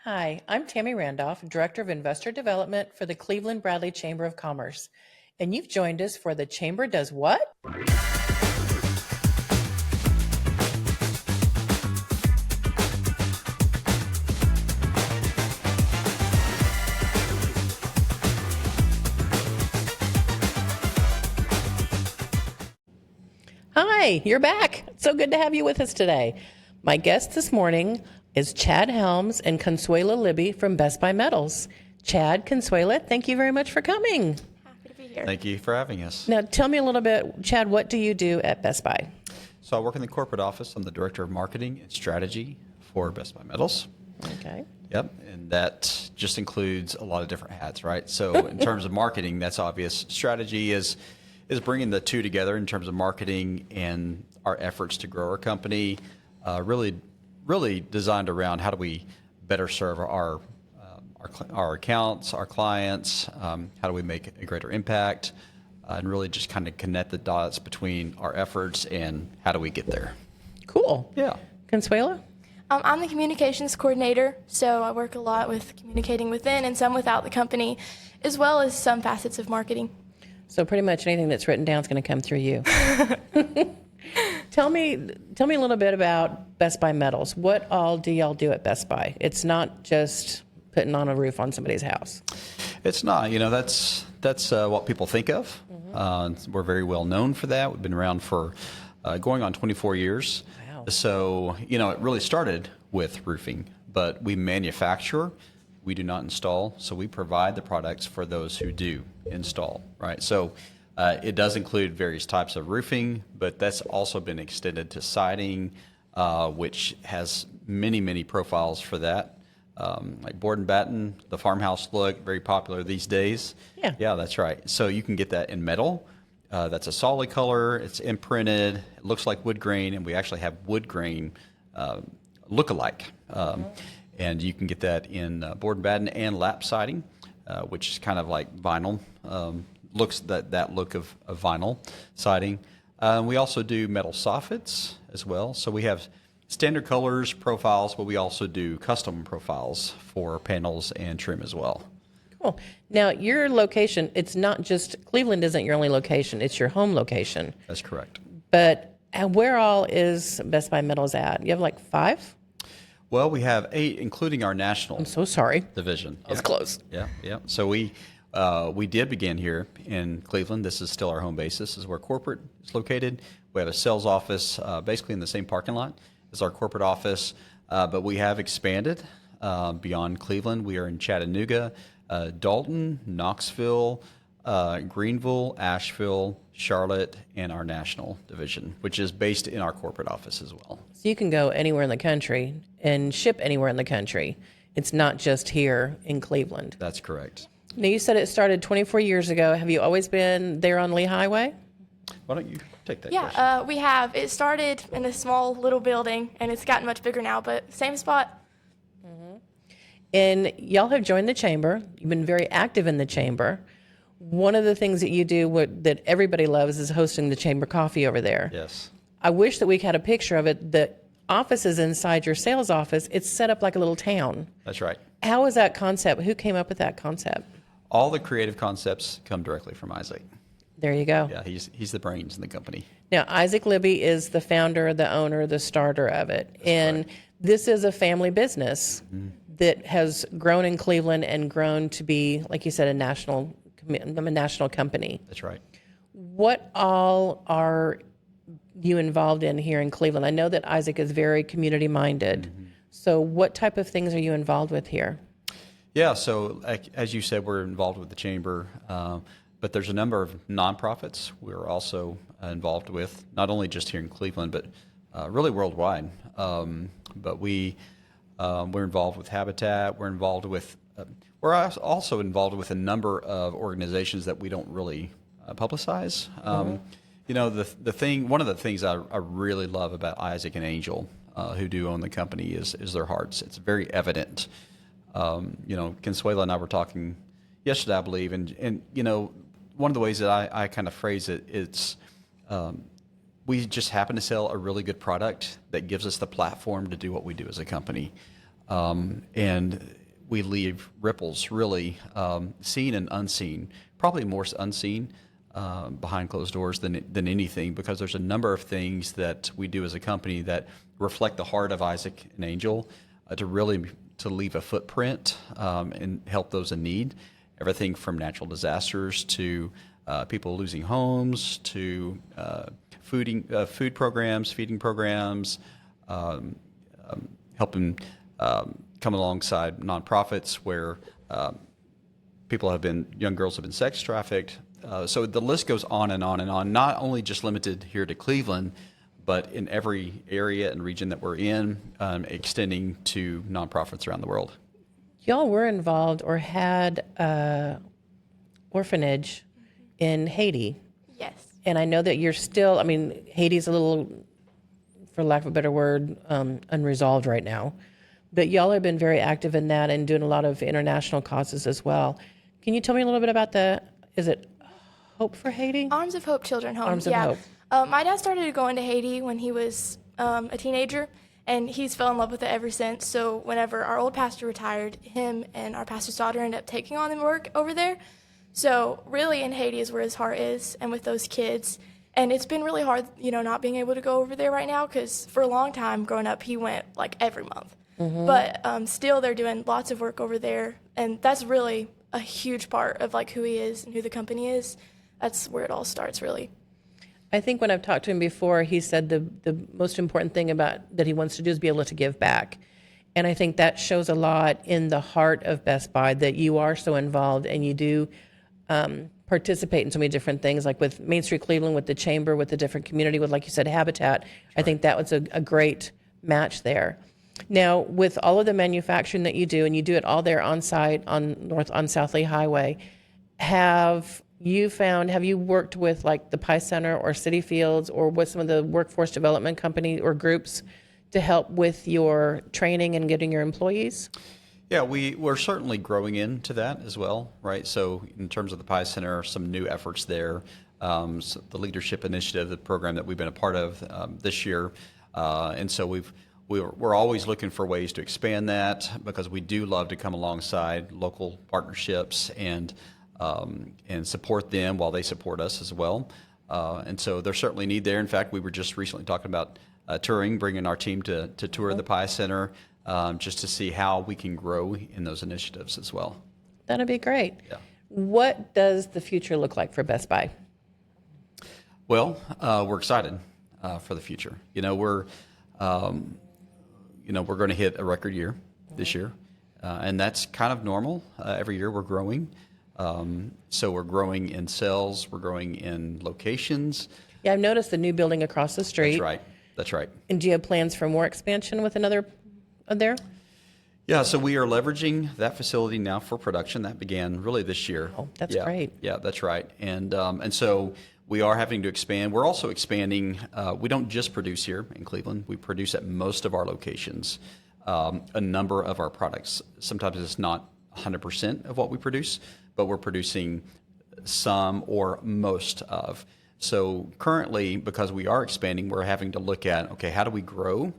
Hi, I'm Tammy Randolph, Director of Investor Development for the Cleveland Bradley Chamber of Commerce. And you've joined us for The Chamber Does What? Hi, you're back. It's so good to have you with us today. My guest this morning is Chad Helms and Consuela Libby from Best Buy Metals. Chad, Consuela, thank you very much for coming. Happy to be here. Thank you for having us. Now, tell me a little bit, Chad, what do you do at Best Buy? So I work in the corporate office. I'm the Director of Marketing and Strategy for Best Buy Metals. Okay. Yep, and that just includes a lot of different hats, right? So in terms of marketing, that's obvious. Strategy is bringing the two together in terms of marketing and our efforts to grow our company, really designed around how do we better serve our accounts, our clients, how do we make a greater impact, and really just kind of connect the dots between our efforts and how do we get there. Cool. Yeah. Consuela? I'm the communications coordinator, so I work a lot with communicating within and some without the company, as well as some facets of marketing. So pretty much anything that's written down is going to come through you. Tell me a little bit about Best Buy Metals. What all do y'all do at Best Buy? It's not just putting on a roof on somebody's house. It's not. That's what people think of. Mm-hmm. We're very well known for that. We've been around for going on 24 years. Wow. So, it really started with roofing, but we manufacture. We do not install, so we provide the products for those who do install, right? So it does include various types of roofing, but that's also been extended to siding, which has many, many profiles for that, like board and batten, the farmhouse look, very popular these days. Yeah, that's right. So you can get that in metal. That's a solid color. It's imprinted. It looks like wood grain, and we actually have wood grain look-alike. And you can get that in board and batten and lap siding, which is kind of like vinyl, looks that look of vinyl siding. We also do metal soffits as well. So we have standard colors, profiles, but we also do custom profiles for panels and trim as well. Cool. Now, your location, it's not just, Cleveland isn't your only location, it's your home location. That's correct. But where all is Best Buy Metals at? You have like 5? Well, we have 8, including our national. I'm so sorry. Division. I was close. Yeah. So we did begin here in Cleveland. This is still our home base. This is where corporate is located. We have a sales office basically in the same parking lot as our corporate office, but we have expanded beyond Cleveland. We are in Chattanooga, Dalton, Knoxville, Greenville, Asheville, Charlotte, and our national division, which is based in our corporate office as well. So you can go anywhere in the country and ship anywhere in the country. It's not just here in Cleveland. That's correct. Now, you said it started 24 years ago. Have you always been there on Lee Highway? Why don't you take that question? Yeah, we have. It started in a small little building, and it's gotten much bigger now, but same spot. Mm-hmm. And y'all have joined the chamber. You've been very active in the chamber. One of the things that you do that everybody loves is hosting the chamber coffee over there. Yes. I wish that we had a picture of it. The office is inside your sales office. It's set up like a little town. That's right. How is that concept? Who came up with that concept? All the creative concepts come directly from Isaac. There you go. Yeah, he's the brains in the company. Now, Isaac Libby is the founder, the owner, the starter of it. That's and correct. This is a family business that has grown in Cleveland and grown to be, like you said, a national company. That's right. What all are you involved in here in Cleveland? I know that Isaac is very community minded. Mm-hmm. So what type of things are you involved with here? Yeah, so as you said, we're involved with the chamber, but there's a number of nonprofits we're also involved with, not only just here in Cleveland, but really worldwide. But we're involved with Habitat. We're involved with we're also involved with a number of organizations that we don't really publicize. One of the things I really love about Isaac and Angel, who do own the company, is their hearts. It's very evident. Consuela and I were talking yesterday, I believe, and one of the ways that I kind of phrase it, it's we just happen to sell a really good product that gives us the platform to do what we do as a company. And we leave ripples really seen and unseen, probably more unseen behind closed doors than anything, because there's a number of things that we do as a company that reflect the heart of Isaac and Angel to leave a footprint and help those in need. Everything from natural disasters to people losing homes to food programs, feeding programs, helping come alongside nonprofits where young girls have been sex trafficked. So the list goes on and on and on, not only just limited here to Cleveland, but in every area and region that we're in, extending to nonprofits around the world. Y'all were involved or had orphanage in Haiti. Yes. And I know that you're still, Haiti's a little, for lack of a better word, unresolved right now. But y'all have been very active in that and doing a lot of international causes as well. Can you tell me a little bit about is it Hope for Haiti? Arms of Hope Children Home. Arms of Hope. My dad started going to Haiti when he was a teenager, and he's fell in love with it ever since. So whenever our old pastor retired, him and our pastor's daughter ended up taking on the work over there. So really in Haiti is where his heart is, and with those kids. And it's been really hard, not being able to go over there right now, because for a long time growing up, he went like every month. Mm-hmm. But still they're doing lots of work over there, and that's really a huge part of like who he is and who the company is. That's where it all starts, really. I think when I've talked to him before, he said the most important thing about that he wants to do is be able to give back. And I think that shows a lot in the heart of Best Buy, that you are so involved and you do participate in so many different things, like with Main Street Cleveland, with the Chamber, with the different community, with, like you said, Habitat. Sure. I think that was a great match there. Now, with all of the manufacturing that you do, and you do it all there on site on South Lee Highway, have you worked with like the Pie Center or City Fields or with some of the workforce development company or groups to help with your training and getting your employees? Yeah, we're certainly growing into that as well, right? So in terms of the Pie Center, some new efforts there, so the Leadership Initiative, the program that we've been a part of this year, and so we're always looking for ways to expand that, because we do love to come alongside local partnerships and support them while they support us as well. And so there's certainly need there. In fact, we were just recently talking about touring, bringing our team to tour the Pie Center, just to see how we can grow in those initiatives as well. That'd be great. Yeah. What does the future look like for Best Buy? Well, we're excited for the future. We're going to hit a record year this year, and that's kind of normal. Every year we're growing. So we're growing in sales, we're growing in locations. Yeah, I've noticed the new building across the street. That's right. And do you have plans for more expansion with another there? Yeah, so we are leveraging that facility now for production. That began really this year. Oh, that's great. Yeah, that's right. And so we are having to expand. We're also expanding. We don't just produce here in Cleveland. We produce at most of our locations a number of our products. Sometimes it's not 100% of what we produce, but we're producing some or most of. So currently, because we are expanding, we're having to look at, okay, how do we grow?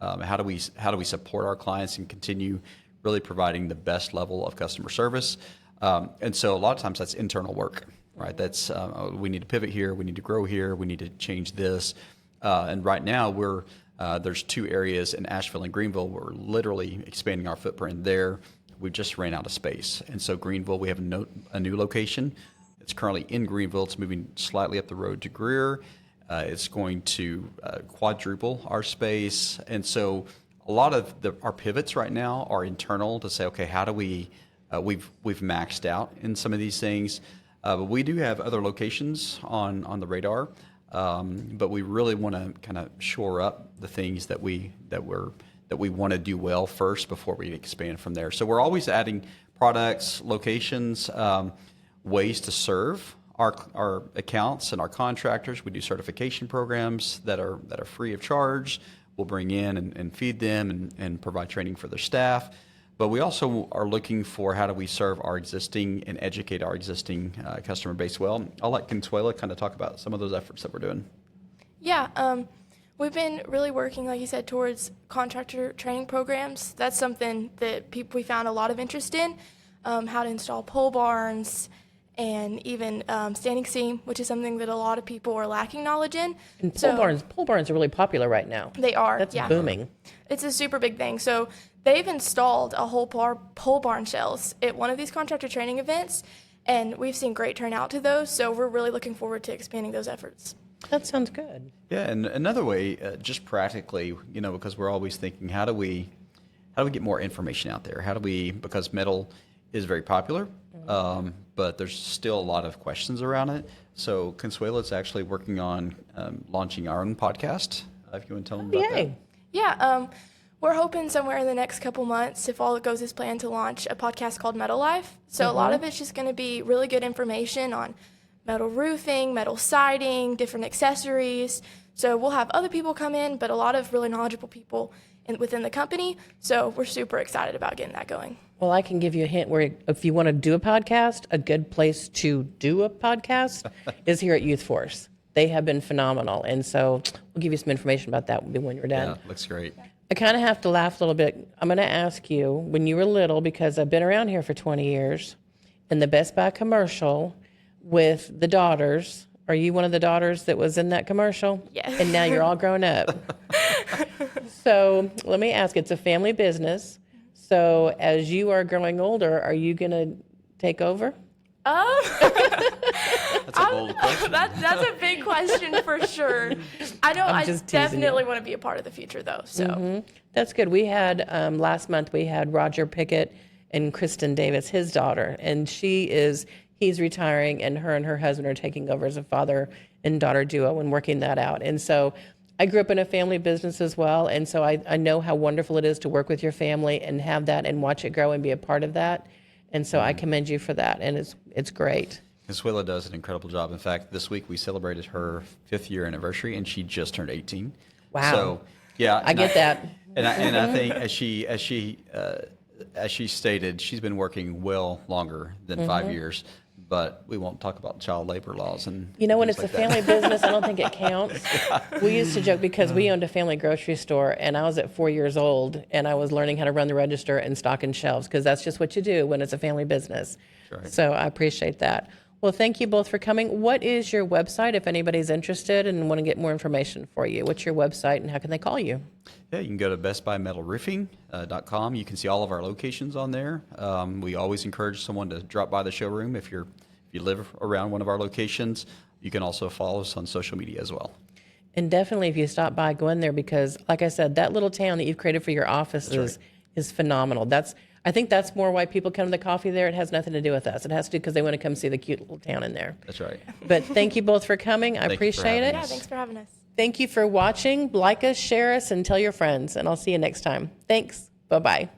How do we support our clients and continue really providing the best level of customer service? And so a lot of times that's internal work, right? That's we need to pivot here, we need to grow here, we need to change this. And right now there's two areas in Asheville and Greenville. We're literally expanding our footprint there. We just ran out of space. And so Greenville, we have a new location. It's currently in Greenville. It's moving slightly up the road to Greer. It's going to quadruple our space. And so a lot of our pivots right now are internal to say, okay, how do we've maxed out in some of these things. But we do have other locations on the radar. But we really want to kind of shore up the things that we want to do well first before we expand from there. So we're always adding products, locations, ways to serve our accounts and our contractors. We do certification programs that are free of charge. We'll bring in and feed them and provide training for their staff. But we also are looking for how do we serve our existing and educate our existing customer base well. I'll let Consuela kind of talk about some of those efforts that we're doing. Yeah, We've been really working, like you said, towards contractor training programs. That's something that we found a lot of interest in, how to install pole barns and even standing seam, which is something that a lot of people are lacking knowledge in. And pole barns are really popular right now. They are. That's yeah. booming. It's a super big thing. So they've installed a whole pole barn shells at one of these contractor training events, and we've seen great turnout to those. So we're really looking forward to expanding those efforts. That sounds good. Yeah, and another way, just practically, because we're always thinking, how do we get more information out there? Because metal is very popular, but there's still a lot of questions around it. So Consuela is actually working on launching our own podcast. If you want to tell them about that. Yeah, we're hoping somewhere in the next couple months, if all goes as planned, to launch a podcast called Metal Life. So a lot of it's just going to be really good information on metal roofing, metal siding, different accessories. So we'll have other people come in, but a lot of really knowledgeable people within the company. So we're super excited about getting that going. Well, I can give you a hint where if you want to do a podcast, a good place to do a podcast is here at Youth Force. They have been phenomenal. And so we'll give you some information about that when you're done. Yeah, looks great. I kind of have to laugh a little bit. I'm going to ask you, when you were little, because I've been around here for 20 years, in the Best Buy commercial with the daughters, are you one of the daughters that was in that commercial? Yes. And now you're all grown up. So let me ask, it's a family business. So as you are growing older, are you going to take over? That's a bold question. That's a big question for sure. I just teasing definitely you. want to be a part of the future, though. So That's good. We had, last month, we had Roger Pickett and Kristen Davis, his daughter, and he's retiring, and her husband are taking over as a father and daughter duo and working that out. And so I grew up in a family business as well, and so I know how wonderful it is to work with your family and have that and watch it grow and be a part of that. And so I commend you for that, and it's great. Consuela does an incredible job. In fact, this week we celebrated her 5th year anniversary, and she just turned 18. Wow. So, yeah. I get that. And I think as she stated, she's been working well longer than 5 years. But we won't talk about child labor laws and When it's a family business, I don't think it counts. We used to joke because we owned a family grocery store, and I was at 4 years old, and I was learning how to run the register and stock in shelves because that's just what you do when it's a family business. Right. So I appreciate that. Well, thank you both for coming. What is your website if anybody's interested and want to get more information for you? What's your website and how can they call you? Yeah, you can go to bestbuymetalroofing.com. You can see all of our locations on there. We always encourage someone to drop by the showroom if you live around one of our locations. You can also follow us on social media as well. And definitely if you stop by, go in there because, like I said, that little town that you've created for your office is phenomenal. I think that's more why people come to the coffee there. It has nothing to do with us. It has to do because they want to come see the cute little town in there. That's right. But thank you both for coming. I appreciate it. yeah, thanks for having us. Thank you for watching. Like us, share us, and tell your friends. And I'll see you next time. Thanks. Bye-bye.